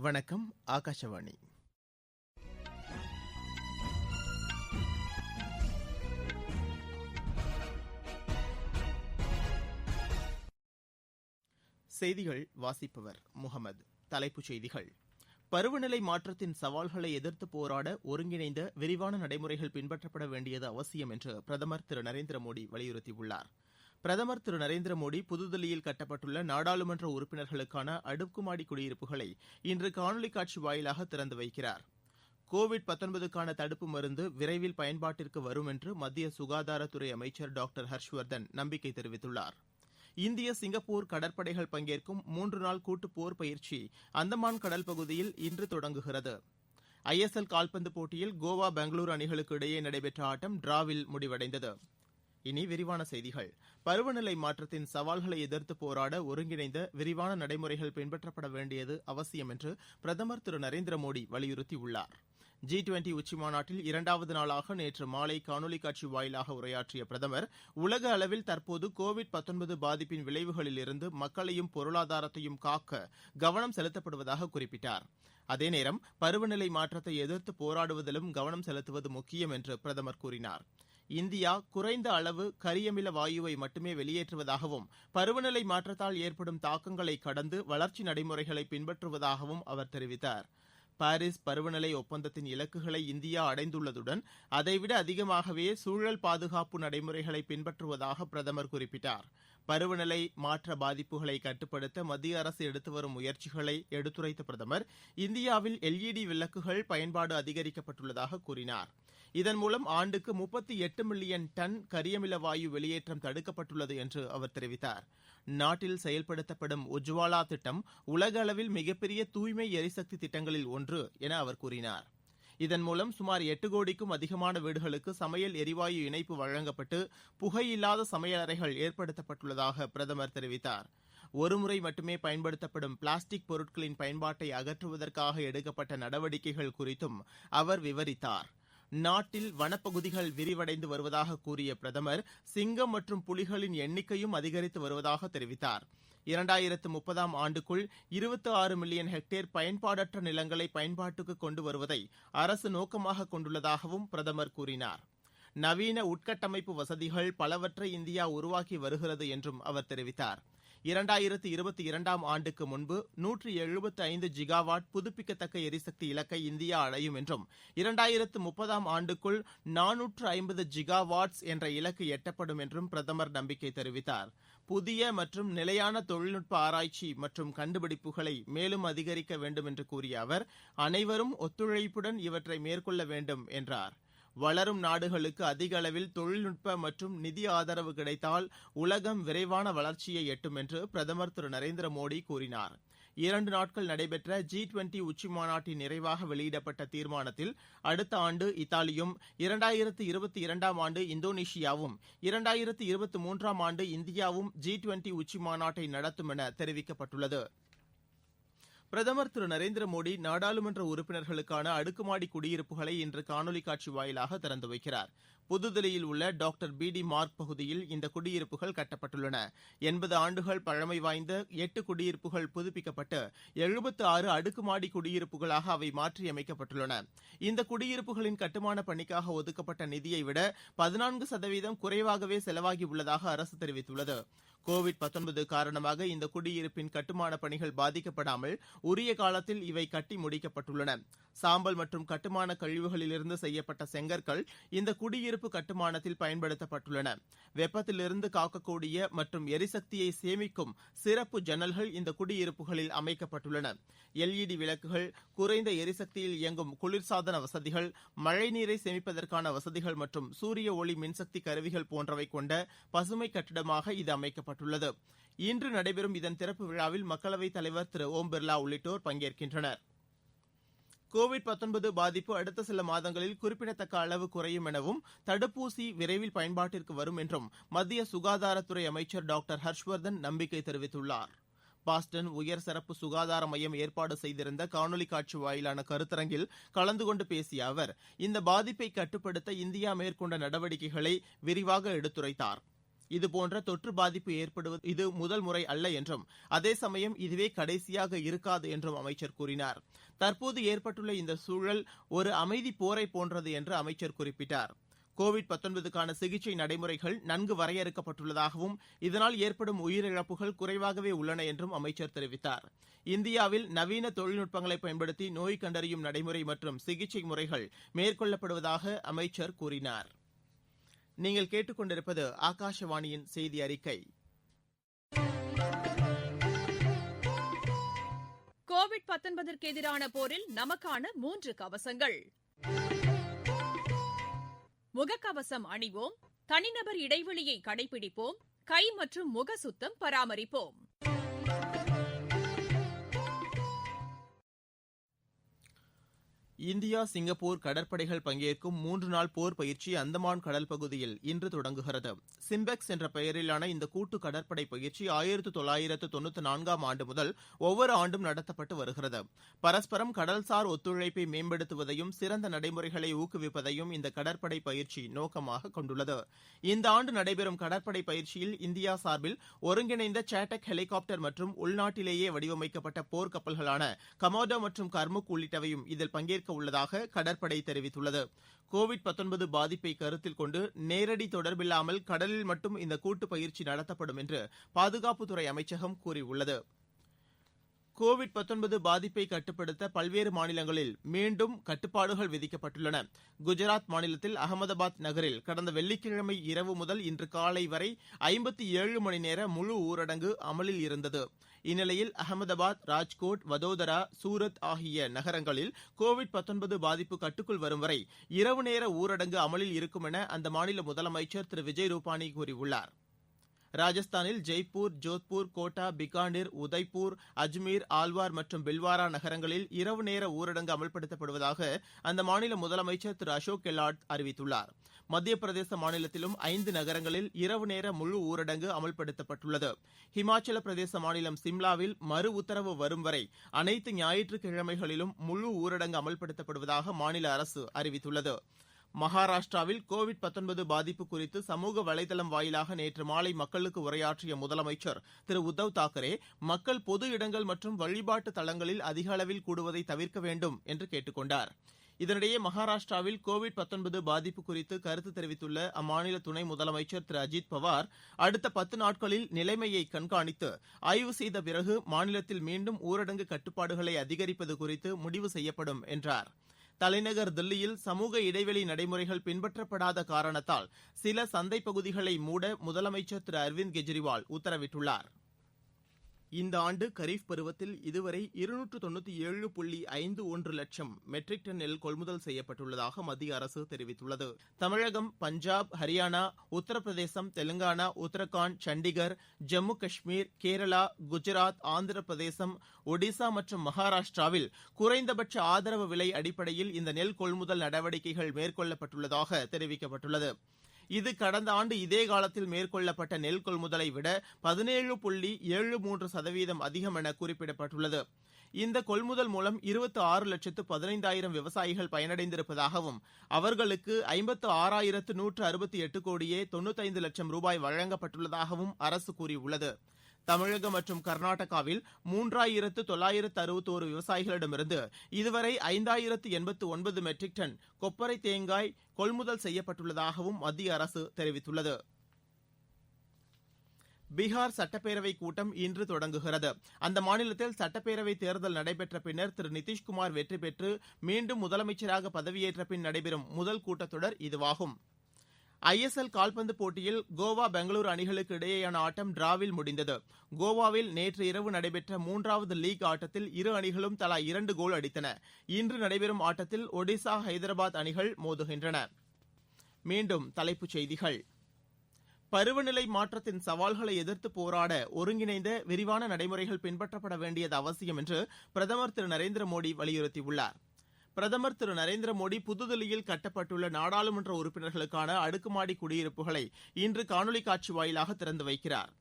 வணக்கம். ஆகாஷவாணி. செய்திகள் வாசிப்பவர் முகமது. தலைப்புச் செய்திகள்: பருவநிலை மாற்றத்தின் சவால்களை எதிர்த்து போராட ஒருங்கிணைந்த விரிவான நடைமுறைகள் பின்பற்றப்பட வேண்டியது அவசியம் என்று பிரதமர் திரு நரேந்திர மோடி வலியுறுத்தியுள்ளார். பிரதமர் திரு நரேந்திர மோடி புதுதில்லியில் கட்டப்பட்டுள்ள நாடாளுமன்ற உறுப்பினர்களுக்கான அடுக்குமாடி குடியிருப்புகளை இன்று காணொலி காட்சி வாயிலாக திறந்து வைக்கிறார். கோவிட்-19க்கான தடுப்பு மருந்து விரைவில் பயன்பாட்டிற்கு வரும் என்று மத்திய சுகாதாரத்துறை அமைச்சர் டாக்டர் ஹர்ஷ்வர்தன் நம்பிக்கை தெரிவித்துள்ளார். இந்திய சிங்கப்பூர் கடற்படைகள் பங்கேற்கும் 3 நாள் கூட்டுப் போர் பயிற்சி அந்தமான் கடல் பகுதியில் இன்று தொடங்குகிறது. ஐஎஸ்எல் கால்பந்து போட்டியில் கோவா, பெங்களூரு அணிகளுக்கு இடையே நடைபெற்ற ஆட்டம் டிராவில் முடிவடைந்தது. இனி விரிவான செய்திகள். பருவநிலை மாற்றத்தின் சவால்களை எதிர்த்து போராட ஒருங்கிணைந்த விரிவான நடைமுறைகள் பின்பற்றப்பட வேண்டியது அவசியம் என்று பிரதமர் திரு நரேந்திர மோடி வலியுறுத்தியுள்ளார். G20 உச்சிமாநாட்டில் 2வது நாளாக நேற்று மாலை காணொலி காட்சி வாயிலாக உரையாற்றிய பிரதமர், உலக அளவில் தற்போது கோவிட்-19 பாதிப்பின் விளைவுகளிலிருந்து மக்களையும் பொருளாதாரத்தையும் காக்க கவனம் செலுத்தப்படுவதாக குறிப்பிட்டார். அதேநேரம் பருவநிலை மாற்றத்தை எதிர்த்து போராடுவதிலும் கவனம் செலுத்துவது முக்கியம் என்று பிரதமர் கூறினார். இந்தியா குறைந்த அளவு கரியமில வாயுவை மட்டுமே வெளியேற்றுவதாகவும், பருவநிலை மாற்றத்தால் ஏற்படும் தாக்கங்களை கடந்து வளர்ச்சி நடைமுறைகளை பின்பற்றுவதாகவும் அவர் தெரிவித்தார். பாரிஸ் பருவநிலை ஒப்பந்தத்தின் இலக்குகளை இந்தியா அடைந்துள்ளதுடன் அதைவிட அதிகமாகவே சூழல் பாதுகாப்பு நடைமுறைகளை பின்பற்றுவதாக பிரதமர் குறிப்பிட்டார். பருவநிலை மாற்ற பாதிப்புகளை கட்டுப்படுத்த மத்திய அரசு எடுத்து வரும் முயற்சிகளை எடுத்துரைத்த பிரதமர், இந்தியாவில் LED விளக்குகள் பயன்பாடு அதிகரிக்கப்பட்டுள்ளதாக கூறினார். இதன் மூலம் ஆண்டுக்கு 38 மில்லியன் டன் கரியமில வாயு வெளியேற்றம் தடுக்கப்பட்டுள்ளது என்று அவர் தெரிவித்தார். நாட்டில் செயல்படுத்தப்படும் உஜ்வாலா திட்டம் உலக அளவில் மிகப்பெரிய தூய்மை எரிசக்தி திட்டங்களில் ஒன்று என அவர் கூறினார். இதன் மூலம் சுமார் 8 கோடிக்கும் அதிகமான வீடுகளுக்கு சமையல் எரிவாயு இணைப்பு வழங்கப்பட்டு புகையில்லாத சமையலறைகள் ஏற்படுத்தப்பட்டுள்ளதாக பிரதமர் தெரிவித்தார். ஒருமுறை மட்டுமே பயன்படுத்தப்படும் பிளாஸ்டிக் பொருட்களின் பயன்பாட்டை அகற்றுவதற்காக எடுக்கப்பட்ட நடவடிக்கைகள் குறித்தும் அவர் விவரித்தார். நாட்டில் வனப்பகுதிகள் விரிவடைந்து வருவதாக கூறிய பிரதமர், சிங்கம் மற்றும் புலிகளின் எண்ணிக்கையும் அதிகரித்து வருவதாக தெரிவித்தார். 2030ஆம் ஆண்டுக்குள் 26 மில்லியன் ஹெக்டேர் பயன்பாடற்ற நிலங்களை பயன்பாட்டுக்கு கொண்டு வருவதை அரசு நோக்கமாக கொண்டுள்ளதாகவும் பிரதமர் கூறினார். நவீன உட்கட்டமைப்பு வசதிகள் பலவற்றை இந்தியா உருவாக்கி வருகிறது என்றும் அவர் தெரிவித்தார். 2022ஆம் ஆண்டுக்கு முன்பு 175 ஜிகாவாட் புதுப்பிக்கத்தக்க எரிசக்தி இலக்கை இந்தியா அடையும் என்றும், 2030ஆம் ஆண்டுக்குள் 450 ஜிகாவாட்ஸ் என்ற இலக்கு எட்டப்படும் என்றும் பிரதமர் நம்பிக்கை தெரிவித்தார். புதிய மற்றும் நிலையான தொழில்நுட்ப ஆராய்ச்சி மற்றும் கண்டுபிடிப்புகளை மேலும் அதிகரிக்க வேண்டும் என்று கூறிய அவர், அனைவரும் ஒத்துழைப்புடன் இவற்றை மேற்கொள்ள வேண்டும் என்றார். வளரும் நாடுகளுக்கு அதிக அளவில் தொழில்நுட்ப மற்றும் நிதி ஆதரவு கிடைத்தால் உலகம் விரைவான வளர்ச்சியை எட்டும் என்று பிரதமர் திரு நரேந்திர மோடி கூறினார். 2 நாட்கள் நடைபெற்ற G20 உச்சிமாநாட்டின் நிறைவாக வெளியிடப்பட்ட தீர்மானத்தில் அடுத்த ஆண்டு இத்தாலியும், 2022ஆம் ஆண்டு இந்தோனேஷியாவும், 2023ஆம் ஆண்டு இந்தியாவும் G20 உச்சிமாநாட்டை நடத்தும் என தெரிவிக்கப்பட்டுள்ளது. பிரதமர் திரு நரேந்திர மோடி நாடாளுமன்ற உறுப்பினர்களுக்கான அடுக்குமாடி குடியிருப்புகளை இன்று காணொலி காட்சி வாயிலாக திறந்து வைக்கிறார். புதுதில்லியில் உள்ள டாக்டர் BD மார்க் பகுதியில் இந்த குடியிருப்புகள் கட்டப்பட்டுள்ளன. 80 ஆண்டுகள் பழமை வாய்ந்த 8 குடியிருப்புகள் புதுப்பிக்கப்பட்டு 76 அடுக்குமாடி குடியிருப்புகளாக அவை மாற்றியமைக்கப்பட்டுள்ளன. இந்த குடியிருப்புகளின் கட்டுமான பணிக்காக ஒதுக்கப்பட்ட நிதியை விட 14% குறைவாகவே செலவாகியுள்ளதாக அரசு தெரிவித்துள்ளது. கோவிட்-19 காரணமாக இந்த குடியிருப்பின் கட்டுமான பணிகள் பாதிக்கப்படாமல் உரிய காலத்தில் இவை கட்டி முடிக்கப்பட்டுள்ளன. சாம்பல் மற்றும் கட்டுமான கழிவுகளிலிருந்து செய்யப்பட்ட செங்கற்கள் இந்த குடியிருப்பு கட்டுமானத்தில் பயன்படுத்தப்பட்டுள்ளன. வெப்பத்திலிருந்து காக்கக்கூடிய மற்றும் எரிசக்தியை சேமிக்கும் சிறப்பு ஜன்னல்கள் இந்த குடியிருப்புகளில் அமைக்கப்பட்டுள்ளன. LED விளக்குகள், குறைந்த எரிசக்தியில் இயங்கும் குளிர்சாதன வசதிகள், மழைநீரை சேமிப்பதற்கான வசதிகள் மற்றும் சூரிய ஒளி மின்சக்தி கருவிகள் போன்றவை கொண்ட பசுமை கட்டிடமாக இது அமைக்கப்பட்டுள்ளது. இன்று நடைபெறும் இதன் திறப்பு விழாவில் மக்களவைத் தலைவர் திரு ஓம் பிர்லா உள்ளிட்டோர் பங்கேற்கின்றனர். கோவிட்-19 பாதிப்பு அடுத்த சில மாதங்களில் குறிப்பிடத்தக்க அளவு குறையும் எனவும், தடுப்பூசி விரைவில் பயன்பாட்டிற்கு வரும் என்றும் மத்திய சுகாதாரத்துறை அமைச்சர் டாக்டர் ஹர்ஷ்வர்தன் நம்பிக்கை தெரிவித்துள்ளார். பாஸ்டன் உயர் சிறப்பு சுகாதார மையம் ஏற்பாடு செய்திருந்த காணொலி காட்சி வாயிலான கருத்தரங்கில் கலந்து கொண்டு பேசிய அவர், இந்த பாதிப்பை கட்டுப்படுத்த இந்தியா மேற்கொண்ட நடவடிக்கைகளை விரிவாக எடுத்துரைத்தார். இதுபோன்ற தொற்று பாதிப்பு ஏற்படுவது இது முதல் முறை அல்ல என்றும், அதே சமயம் இதுவே கடைசியாக இருக்காது என்றும் அமைச்சர் கூறினார். தற்போது ஏற்பட்டுள்ள இந்த சூழல் ஒரு அமைதி போரை போன்றது என்று அமைச்சர் குறிப்பிட்டார். கோவிட்-19க்கான சிகிச்சை நடைமுறைகள் நன்கு வரையறுக்கப்பட்டுள்ளதாகவும், இதனால் ஏற்படும் உயிரிழப்புகள் குறைவாகவே உள்ளன என்றும் அமைச்சர் தெரிவித்தார். இந்தியாவில் நவீன தொழில்நுட்பங்களை பயன்படுத்தி நோய் கண்டறியும் நடைமுறை மற்றும் சிகிச்சை முறைகள் மேற்கொள்ளப்படுவதாக அமைச்சர் கூறினார். நீங்கள் கேட்டுக்கொண்டிருப்பது ஆகாஷவாணியின் செய்தி அறிக்கை. கோவிட்-19ற்கு எதிரான போரில் நமக்கான 3 கவசங்கள். முகக்கவசம் அணிவோம், தனிநபர் இடைவெளியை கடைபிடிப்போம், கை மற்றும் முக சுத்தம் பராமரிப்போம். இந்தியா சிங்கப்பூர் கடற்படைகள் பங்கேற்கும் 3 நாள் போர் பயிற்சி அந்தமான் கடல் பகுதியில் இன்று தொடங்குகிறது. சிம்பெக்ஸ் என்ற பெயரிலான இந்த கூட்டு கடற்படை பயிற்சி 1994ஆம் ஆண்டு முதல் ஒவ்வொரு ஆண்டும் நடத்தப்பட்டு வருகிறது. பரஸ்பரம் கடல்சார் ஒத்துழைப்பை மேம்படுத்துவதையும் சிறந்த நடைமுறைகளை ஊக்குவிப்பதையும் இந்த கடற்படை பயிற்சி நோக்கமாக கொண்டுள்ளது. இந்த ஆண்டு நடைபெறும் கடற்படை பயிற்சியில் இந்தியா சார்பில் ஒருங்கிணைந்த சேட்டக் ஹெலிகாப்டர் மற்றும் உள்நாட்டிலேயே வடிவமைக்கப்பட்ட போர் கப்பல்களான கமோடோ மற்றும் கர்முக் உள்ளிட்டவையும் இதில் பங்கேற்க உள்ளதாக கடற்படை தெரிவித்துள்ளது. கோவிட்-19 பாதிப்பை கருத்தில் கொண்டு நேரடி தொடர்பில்லாமல் கடலில் மட்டும் இந்த கூட்டு பயிற்சி நடத்தப்படும் என்று பாதுகாப்புத்துறை அமைச்சகம் கூறியுள்ளது. கோவிட்-19 பாதிப்பை கட்டுப்படுத்த பல்வேறு மாநிலங்களில் மீண்டும் கட்டுப்பாடுகள் விதிக்கப்பட்டுள்ளன. குஜராத் மாநிலத்தில் அகமதாபாத் நகரில் கடந்த வெள்ளிக்கிழமை இரவு முதல் இன்று காலை வரை 57 மணி நேர முழு ஊரடங்கு அமலில் இருந்தது. இந்நிலையில் அகமதாபாத், ராஜ்கோட், வதோதரா, சூரத் ஆகிய நகரங்களில் கோவிட்-19 பாதிப்பு கட்டுக்குள் வரும் வரை இரவு நேர ஊரடங்கு அமலில் இருக்கும் என அந்த மாநில முதலமைச்சர் திரு விஜய் ரூபானி கூறியுள்ளார். ராஜஸ்தானில் ஜெய்ப்பூர், ஜோத்பூர், கோட்டா, பிகானீர், உதய்பூர், அஜ்மீர், ஆல்வார் மற்றும் பில்வாரா நகரங்களில் இரவு நேர ஊரடங்கு அமல்படுத்தப்படுவதாக அந்த மாநில முதலமைச்சர் திரு அசோக் கெலாட் அறிவித்துள்ளார். மத்திய பிரதேச மாநிலத்திலும் 5 நகரங்களில் இரவு நேர முழு ஊரடங்கு அமல்படுத்தப்பட்டுள்ளது. ஹிமாச்சல பிரதேச மாநிலம் சிம்லாவில் மறு உத்தரவு வரும் வரை அனைத்து ஞாயிற்றுக்கிழமைகளிலும் முழு ஊரடங்கு அமல்படுத்தப்படுவதாக மாநில அரசு அறிவித்துள்ளது. மகாராஷ்டிராவில் கோவிட்-19 பாதிப்பு குறித்து சமூக வலைதளம் வாயிலாக நேற்று மாலை மக்களுக்கு உரையாற்றிய முதலமைச்சர் திரு உத்தவ் தாக்கரே, மக்கள் பொது இடங்கள் மற்றும் வழிபாட்டு தலங்களில் அதிக அளவில் கூடுவதை தவிர்க்க வேண்டும் என்று கேட்டுக் கொண்டார். இதனிடையே மகாராஷ்டிராவில் கோவிட்-19 பாதிப்பு குறித்து கருத்து தெரிவித்துள்ள அம்மாநில துணை முதலமைச்சர் திரு அஜித் பவார், அடுத்த 10 நாட்களில் நிலைமையை கண்காணித்து ஆய்வு செய்த பிறகு மாநிலத்தில் மீண்டும் ஊரடங்கு கட்டுப்பாடுகளை அதிகரிப்பது குறித்து முடிவு செய்யப்படும் என்றார். தலைநகர் தில்லியில் சமூக இடைவெளி நடைமுறைகள் பின்பற்றப்படாத காரணத்தால் சில சந்தைப் பகுதிகளை மூட முதலமைச்சர் திரு அரவிந்த் கெஜ்ரிவால் உத்தரவிட்டுள்ளார். இந்த ஆண்டு கரீப் பருவத்தில் இதுவரை 297.51 லட்சம் மெட்ரிக் டன் நெல் கொள்முதல் செய்யப்பட்டுள்ளதாக மத்திய அரசு தெரிவித்துள்ளது. தமிழகம், பஞ்சாப், ஹரியானா, உத்தரப்பிரதேசம், தெலுங்கானா, உத்தரகாண்ட், சண்டிகர், ஜம்மு காஷ்மீர், கேரளா, குஜராத், ஆந்திர பிரதேசம், ஒடிசா மற்றும் மகாராஷ்டிராவில் குறைந்தபட்ச ஆதரவு விலை அடிப்படையில் இந்த நெல் கொள்முதல் நடவடிக்கைகள் மேற்கொள்ளப்பட்டுள்ளதாக தெரிவிக்கப்பட்டுள்ளது. இது கடந்த ஆண்டு இதே காலத்தில் மேற்கொள்ளப்பட்ட நெல் கொள்முதலை விட 17.73% அதிகம் என குறிப்பிடப்பட்டுள்ளது. இந்த கொள்முதல் மூலம் 26,15,000 விவசாயிகள் பயனடைந்திருப்பதாகவும், அவர்களுக்கு 56,168 கோடியே 95 லட்சம் ரூபாய் வழங்கப்பட்டுள்ளதாகவும் அரசு கூறியுள்ளது. தமிழகம் மற்றும் கர்நாடகாவில் 3,961 விவசாயிகளிடமிருந்து இதுவரை 5,089 மெட்ரிக் டன் கொப்பரை தேங்காய் கொள்முதல் செய்யப்பட்டுள்ளதாகவும் மத்திய அரசு தெரிவித்துள்ளது. பீகார் சட்டப்பேரவை கூட்டம் இன்று தொடங்குகிறது. அந்த மாநிலத்தில் சட்டப்பேரவை தேர்தல் நடைபெற்ற பின்னர் திரு நிதிஷ்குமார் வெற்றி பெற்று மீண்டும் முதலமைச்சராக பதவியேற்ற பின் நடைபெறும் முதல் கூட்டத்தொடர் இதுவாகும். ISL கால்பந்து போட்டியில் கோவா, பெங்களூரு அணிகளுக்கு இடையேயான ஆட்டம் டிராவில் முடிந்தது. கோவாவில் நேற்று இரவு நடைபெற்ற 3வது லீக் ஆட்டத்தில் இரு அணிகளும் தலா 2 கோல் அடித்தன. இன்று நடைபெறும் ஆட்டத்தில் ஒடிசா, ஹைதராபாத் அணிகள் மோதுகின்றன. மீண்டும் தலைப்புச் செய்திகள். பருவநிலை மாற்றத்தின் சவால்களை எதிர்த்து போராட ஒருங்கிணைந்த விரிவான நடைமுறைகள் பின்பற்றப்பட வேண்டியது அவசியம் என்று பிரதமர் திரு நரேந்திர மோடி வலியுறுத்தியுள்ளார். பிரதமர் திரு நரேந்திர மோடி புதுதில்லியில் கட்டப்பட்டுள்ள நாடாளுமன்ற உறுப்பினர்களுக்கான அடுக்குமாடி குடியிருப்புகளை இன்று காணொலி காட்சி வாயிலாக திறந்து வைக்கிறார்.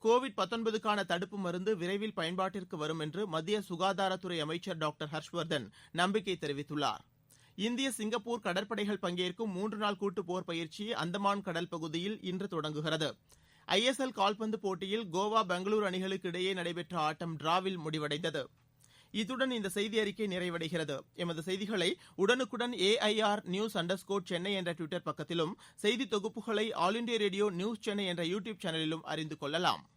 கோவிட்-19க்கான தடுப்பு மருந்து விரைவில் பயன்பாட்டிற்கு வரும் என்று மத்திய சுகாதாரத்துறை அமைச்சர் டாக்டர் ஹர்ஷ்வர்தன் நம்பிக்கை தெரிவித்துள்ளார். இந்திய சிங்கப்பூர் கடற்படைகள் பங்கேற்கும் 3 நாள் கூட்டு போர் பயிற்சி அந்தமான் கடல் பகுதியில் இன்று தொடங்குகிறது. ஐஎஸ்எல் கால்பந்து போட்டியில் கோவா பெங்களூரு அணிகளுக்கு இடையே நடைபெற்ற ஆட்டம் டிராவில் முடிவடைந்தது. இத்துடன் இந்த செய்தி அறிக்கை நிறைவடைகிறது. எமது செய்திகளை உடனுக்குடன் AIR News_Chennai என்ற ட்விட்டர் பக்கத்திலும், செய்தி தொகுப்புகளை all India radio news Chennai என்ற யூடியூப் சேனலிலும் அறிந்து கொள்ளலாம்.